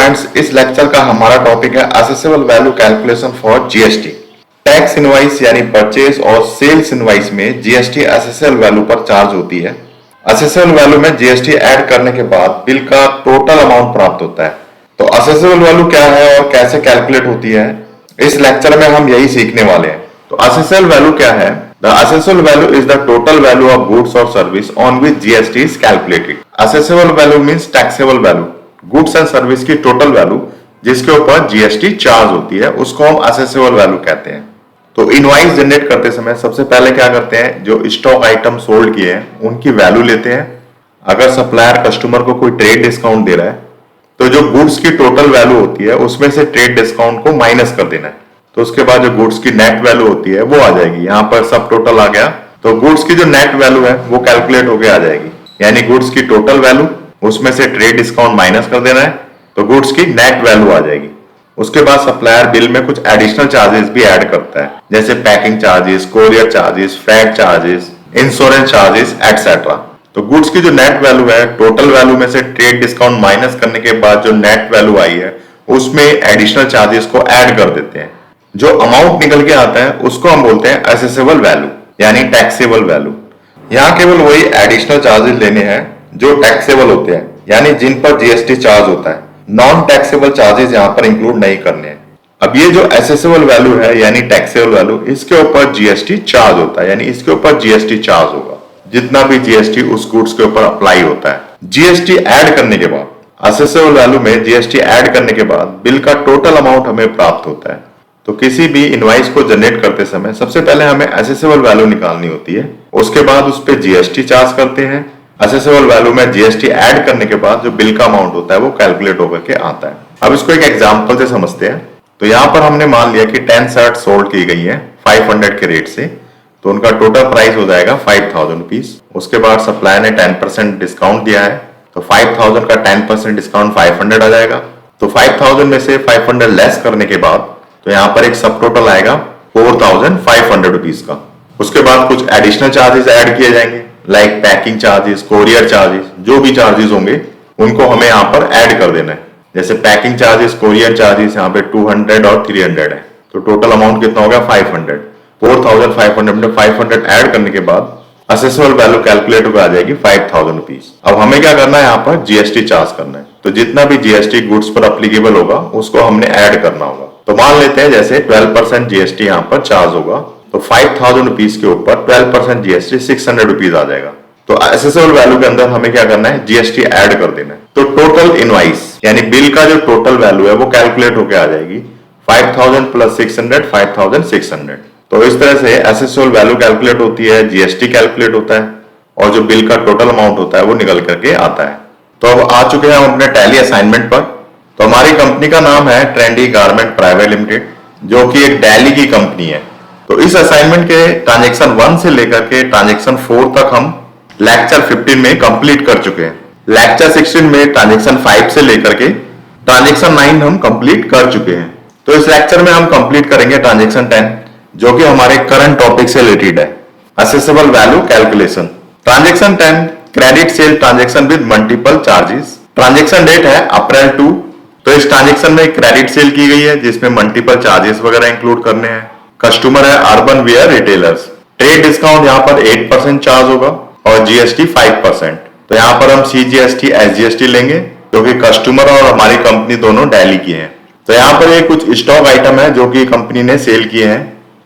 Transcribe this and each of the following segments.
Friends, इस lecture का हमारा टॉपिक है assessable value calculation for GST. Tax invoice यानी परचेज और सेल्स इनवॉइस में जीएसटी असेसेबल वैल्यू पर चार्ज होती है। असेसेबल वैल्यू में जीएसटी ऐड करने के बाद बिल का टोटल अमाउंट प्राप्त होता है। तो असेसेबल वैल्यू क्या है और कैसे कैलकुलेट होती है, इस लेक्चर में हम यही सीखने वाले हैं। तो असेसेबल वैल्यू क्या है? The assessable value is the total value of goods और service on which GST is calculated. Assessable value means taxable value, goods and service की टोटल वैल्यू जिसके ऊपर जीएसटी चार्ज होती है उसको हम असेसेबल वैल्यू कहते हैं। तो इनवॉइस जनरेट करते समय सबसे पहले क्या करते हैं, जो स्टॉक आइटम सोल्ड किए हैं उनकी वैल्यू लेते हैं। अगर सप्लायर कस्टमर को कोई ट्रेड डिस्काउंट दे रहा है तो जो गुड्स की टोटल वैल्यू होती है उसमें से ट्रेड डिस्काउंट को माइनस कर देना है। तो उसके बाद जो गुड्स की नेट वैल्यू होती है वो आ जाएगी। यहाँ पर सब टोटल आ गया तो गुड्स की जो नेट वैल्यू है वो कैलकुलेट होके आ जाएगी। यानी गुड्स की टोटल वैल्यू, उसमें से ट्रेड डिस्काउंट माइनस कर देना है तो गुड्स की नेट वैल्यू आ जाएगी। उसके बाद सप्लायर बिल में कुछ एडिशनल चार्जेस भी ऐड करता है, जैसे packing charges, courier charges, frat charges, insurance charges etcetera. तो गुड्स की जो नेट वैल्यू है, टोटल वैल्यू में से ट्रेड डिस्काउंट माइनस करने के बाद जो नेट वैल्यू आई है उसमें एडिशनल चार्जेस को ऐड कर देते हैं। जो अमाउंट निकल के आता है उसको हम बोलते हैं असेसेबल वैल्यू यानी टैक्सेबल वैल्यू। यहाँ केवल वही एडिशनल चार्जेस लेने हैं जो टैक्सेबल होते हैं, यानी जिन पर जीएसटी चार्ज होता है। नॉन टैक्सेबल चार्जेस यहाँ पर इंक्लूड नहीं करने हैं। अब ये जो असेसेबल वैल्यू है यानी टैक्सेबल वैल्यू, इसके ऊपर जीएसटी चार्ज होता है, यानी इसके ऊपर जीएसटी चार्ज होगा जितना भी जीएसटी उस गुड्स के ऊपर अप्लाई होता है। जीएसटी ऐड करने के बाद, असेसेबल वैल्यू में जीएसटी ऐड करने के बाद बिल का टोटल अमाउंट हमें प्राप्त होता है। तो किसी भी इनवॉइस को जनरेट करते समय सबसे पहले हमें असेसेबल वैल्यू निकालनी होती है, उसके बाद उस पर जीएसटी चार्ज करते हैं। असेसेबल वैल्यू में जीएसटी ऐड करने के बाद जो बिल का अमाउंट होता है वो कैलकुलेट होकर के आता है। अब इसको एक एग्जांपल से समझते हैं। तो यहाँ पर हमने मान लिया कि 10 शर्ट सोल्ड की गई है 500 के रेट से, तो उनका टोटल प्राइस हो जाएगा 5000 रुपीज। उसके बाद सप्लायर ने 10% डिस्काउंट दिया है तो 5000 का 10% डिस्काउंट 500 आ जाएगा। तो 5000 में से 500 लेस करने के बाद तो यहाँ पर एक सब टोटल आएगा 4500 रुपीज का। उसके बाद कुछ एडिशनल चार्जेस ऐड किए जाएंगे, like packing charges, courier charges, जो भी चार्जेस होंगे उनको हमें यहाँ पर ऐड कर देना है। जैसे पैकिंग चार्जेस, कोरियर चार्जेस यहाँ पे 200 और 300 है, तो टोटल अमाउंट कितना हो गया 500। 4500 में 500 ऐड करने के बाद असेसेबल वैल्यू कैलकुलेट होकर आ जाएगी 5000 रुपीज। अब हमें क्या करना है, यहाँ पर जीएसटी चार्ज करना है। तो जितना भी जीएसटी गुड्स पर अप्लीकेबल होगा उसको हमने ऐड करना होगा। तो मान लेते हैं जैसे 12% जीएसटी यहाँ पर चार्ज होगा, तो 5000 रुपीज के ऊपर 12% जीएसटी 600 रुपीज आ जाएगा। तो असेसेबल वैल्यू के अंदर हमें क्या करना है, जीएसटी ऐड कर देना है। तो टोटल इनवॉइस यानी बिल का जो टोटल वैल्यू है वो कैलकुलेट होकर आ जाएगी 5000 प्लस 600, 5600। तो इस तरह से असेसेबल वैल्यू कैलकुलेट होती है, जीएसटी कैलकुलेट होता है और जो बिल का टोटल अमाउंट होता है वो निकल करके आता है। तो अब आ चुके हैं हम अपने टैली असाइनमेंट पर। तो हमारी कंपनी का नाम है ट्रेंडी गारमेंट प्राइवेट लिमिटेड, जो कि एक दिल्ली की कंपनी है। तो इस असाइनमेंट के ट्रांजेक्शन 1 से लेकर के ट्रांजेक्शन 4 तक हम लेक्चर 15 में कंप्लीट कर चुके हैं। लेक्चर 16 में ट्रांजेक्शन 5 से लेकर के ट्रांजेक्शन 9 हम कंप्लीट कर चुके हैं। तो इस लेक्चर में हम कंप्लीट करेंगे ट्रांजेक्शन 10, जो कि हमारे करंट टॉपिक से रिलेटेड है, assessable value calculation. Transaction 10 credit sale transaction with multiple charges. Transaction date है अप्रैल 2। तो इस ट्रांजेक्शन में क्रेडिट सेल की गई है जिसमें मल्टीपल चार्जेस वगैरह इंक्लूड करने हैं। कस्टमर है urban wear retailers. Trade discount यहाँ पर 8% चार्ज होगा और जीएसटी 5%। तो यहाँ पर हम सीजीएसटी एसजीएसटी लेंगे क्योंकि कस्टमर और हमारी कंपनी दोनों दिल्ली की हैं। तो यहाँ पर ये कुछ स्टॉक आइटम है जो कि कंपनी ने सेल किए हैं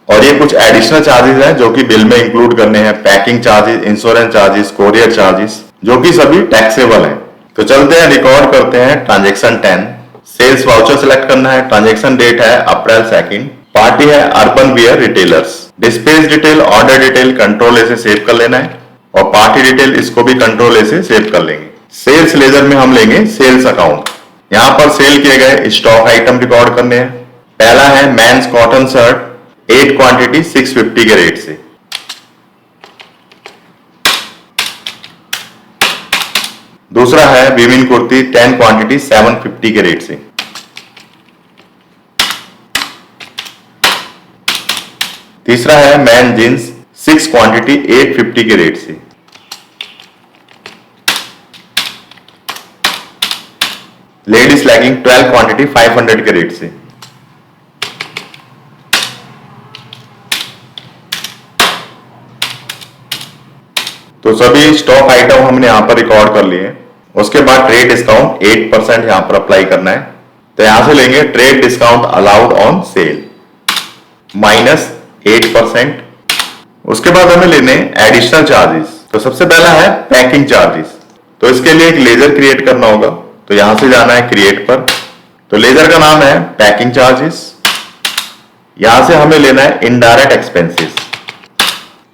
और ये कुछ एडिशनल चार्जेस हैं जो कि बिल में इंक्लूड करने हैं, packing charges, insurance charges, courier charges, जो कि सभी टैक्सेबल हैं। तो चलते हैं, रिकॉर्ड करते हैं ट्रांजेक्शन 10। सेल्स वाउचर सिलेक्ट करना है। ट्रांजेक्शन डेट है अप्रैल 2। पार्टी है urban wear retailers. Dispatch detail, order detail control ए से सेव कर लेना है और पार्टी डिटेल इसको भी कंट्रोल ए से सेव कर लेंगे। सेल्स लेजर में हम लेंगे सेल्स अकाउंट। यहाँ पर सेल किए गए स्टॉक आइटम रिकॉर्ड करने हैं। पहला है मेंस कॉटन शर्ट 8 क्वांटिटी 650 के रेट से। दूसरा है विमेन कुर्ती 10 क्वांटिटी 750 के रेट से। तीसरा है मैन जींस 6 क्वांटिटी 850 के रेट से। लेडीज लैगिंग 12 क्वांटिटी 500 के रेट से। तो सभी स्टॉक आइटम हमने यहां पर रिकॉर्ड कर लिए। उसके बाद ट्रेड डिस्काउंट 8% यहां पर अप्लाई करना है। तो यहां से लेंगे trade discount allowed on sale -8%। उसके बाद हमें लेने एडिशनल चार्जेस। तो सबसे पहला है पैकिंग चार्जेस। तो इसके लिए एक लेजर क्रिएट करना होगा। तो यहां से जाना है क्रिएट पर। तो लेजर का नाम है पैकिंग चार्जेस। यहां से हमें लेना है indirect expenses.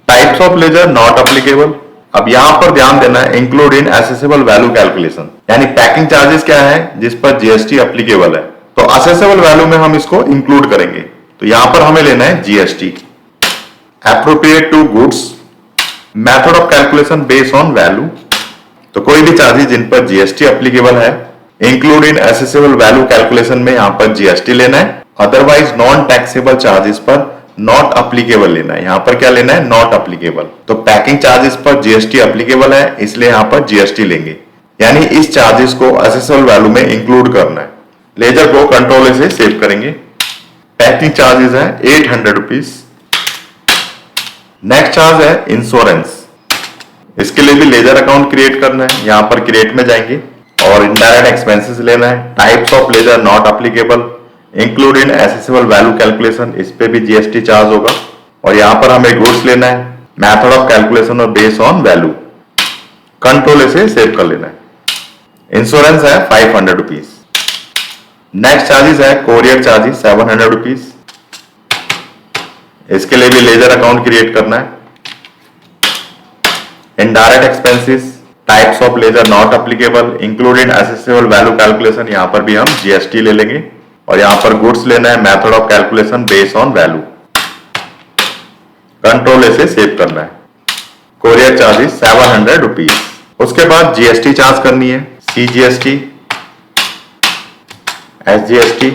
Types of ledger not applicable. अब यहां पर ध्यान देना है include in assessable value calculation, यानी पैकिंग चार्जेस क्या है जिस पर जीएसटी अप्लीकेबल है। तो असेसेबल वैल्यू में हम इसको इंक्लूड करेंगे। तो यहां पर हमें लेना है GST. Appropriate to goods, method of calculation based on value. तो कोई भी चार्जेस जिन पर जीएसटी अप्लीकेबल है, include in assessable value calculation में यहां पर जीएसटी लेना है। अदरवाइज नॉन टैक्सेबल चार्जेस पर नॉट अप्लीकेबल लेना है। यहां पर क्या लेना है, नॉट अप्लीकेबल। तो पैकिंग चार्जेस पर जीएसटी अप्लीकेबल है, इसलिए यहां पर जीएसटी लेंगे, यानी इस चार्जेस को असेसेबल वैल्यू में इंक्लूड करना है। लेजर को कंट्रोल से सेव करेंगे। पैकिंग चार्जेस है 800 रुपीज। नेक्स्ट चार्ज है इंश्योरेंस। इसके लिए भी लेजर अकाउंट क्रिएट करना है। यहां पर क्रिएट में जाएंगे और इनडायरेक्ट एक्सपेंसेस लेना है। Types of ledger not applicable, include in assessable value calculation, इस पे भी जीएसटी चार्ज होगा। और यहां पर हमें गुड्स लेना है। मेथड ऑफ कैलकुलेशन और बेस्ड ऑन वैल्यू, कंट्रोल से सेव कर लेना है। इंश्योरेंस है 500 रुपीज। नेक्स्ट चार्जेस है कोरियर चार्जेस 700 रुपीज। इसके लिए भी लेजर अकाउंट क्रिएट करना है। Indirect expenses, types of ledger not applicable, include in assessable value calculation, यहां पर भी हम जीएसटी ले लेंगे। और यहां पर गुड्स लेना है। Method of calculation based on value, control से सेव करना है। Courier charges 700 rupees. उसके बाद जीएसटी चार्ज करनी है। CGST, SGST,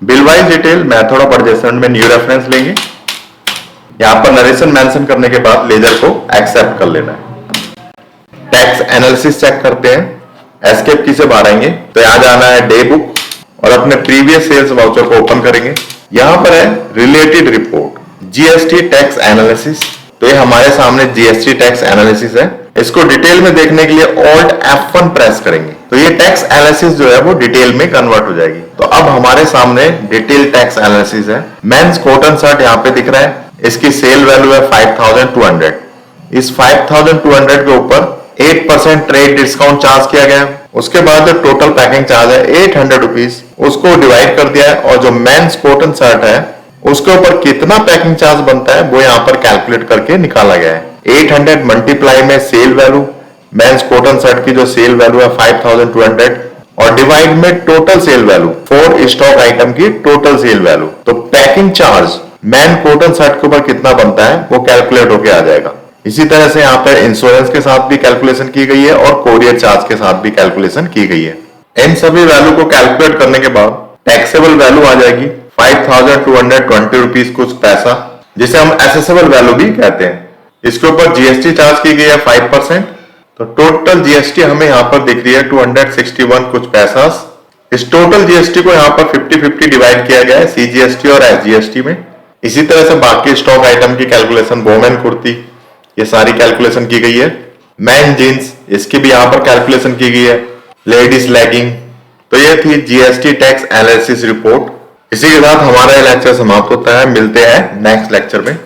bill wise detail, method of adjustment में न्यू रेफरेंस लेंगे। यहां पर नरेशन मेंशन करने के बाद लेजर को एक्सेप्ट कर लेना है। टैक्स एनालिसिस चेक करते हैं। एस्केप की से बाहर आएंगे तो यहां जाना है डे बुक और अपने प्रीवियस सेल्स वाउचर को ओपन करेंगे। यहां पर है related report, GST tax analysis. तो ये हमारे सामने जीएसटी टैक्स एनालिसिस है। इसको डिटेल में देखने के लिए ऑल्ट F1 प्रेस करेंगे तो ये टैक्स एनालिसिस जो है वो डिटेल में कन्वर्ट हो जाएगी। तो अब हमारे सामने डिटेल टैक्स एनालिसिस है। मेंस कॉटन शर्ट यहाँ पे दिख रहा है। इसकी सेल वैल्यू है 5200। इस 5200 के ऊपर 8% ट्रेड डिस्काउंट चार्ज किया गया। उसके बाद जो टोटल पैकिंग चार्ज है 800 रुपीज, उसको डिवाइड कर दिया है। और जो मेंस कॉटन शर्ट है उसके ऊपर कितना पैकिंग चार्ज बनता है वो यहाँ पर कैलकुलेट करके निकाला गया है। 800 मल्टीप्लाई में sale value, men's cotton shirt की जो सेल वैल्यू है 5200 और डिवाइड में total sale value, 4 stock item की टोटल सेल वैल्यू। तो packing charge men cotton shirt के ऊपर कितना बनता है वो कैलकुलेट होके आ जाएगा। इसी तरह से यहाँ पर इंश्योरेंस के साथ भी कैलकुलेशन की गई है और कोरियर चार्ज के साथ भी कैलकुलेशन की गई है। इन सभी वैल्यू को कैलकुलेट करने के बाद टैक्सेबल वैल्यू आ जाएगी 5220 रुपीज कुछ पैसा, जिसे हम एसेसेबल वैल्यू भी कहते हैं। इसके ऊपर जीएसटी चार्ज की गई है 5%। तो टोटल जीएसटी हमें यहाँ पर दिख रही है 261 कुछ पैसा। इस टोटल जीएसटी को यहाँ पर 50-50 डिवाइड किया गया है सीजीएसटी और एसजीएसटी में। इसी तरह से बाकी स्टॉक आइटम की कैलकुलेशन, वोमेन कुर्ती, ये सारी कैलकुलेशन की गई है। मैन जींस, इसकी भी यहाँ पर कैलकुलेशन की गई है। Ladies legging. तो ये थी जीएसटी टैक्स एनालिसिस रिपोर्ट। इसी के साथ हमारा ये लेक्चर समाप्त होता है। मिलते हैं नेक्स्ट लेक्चर में।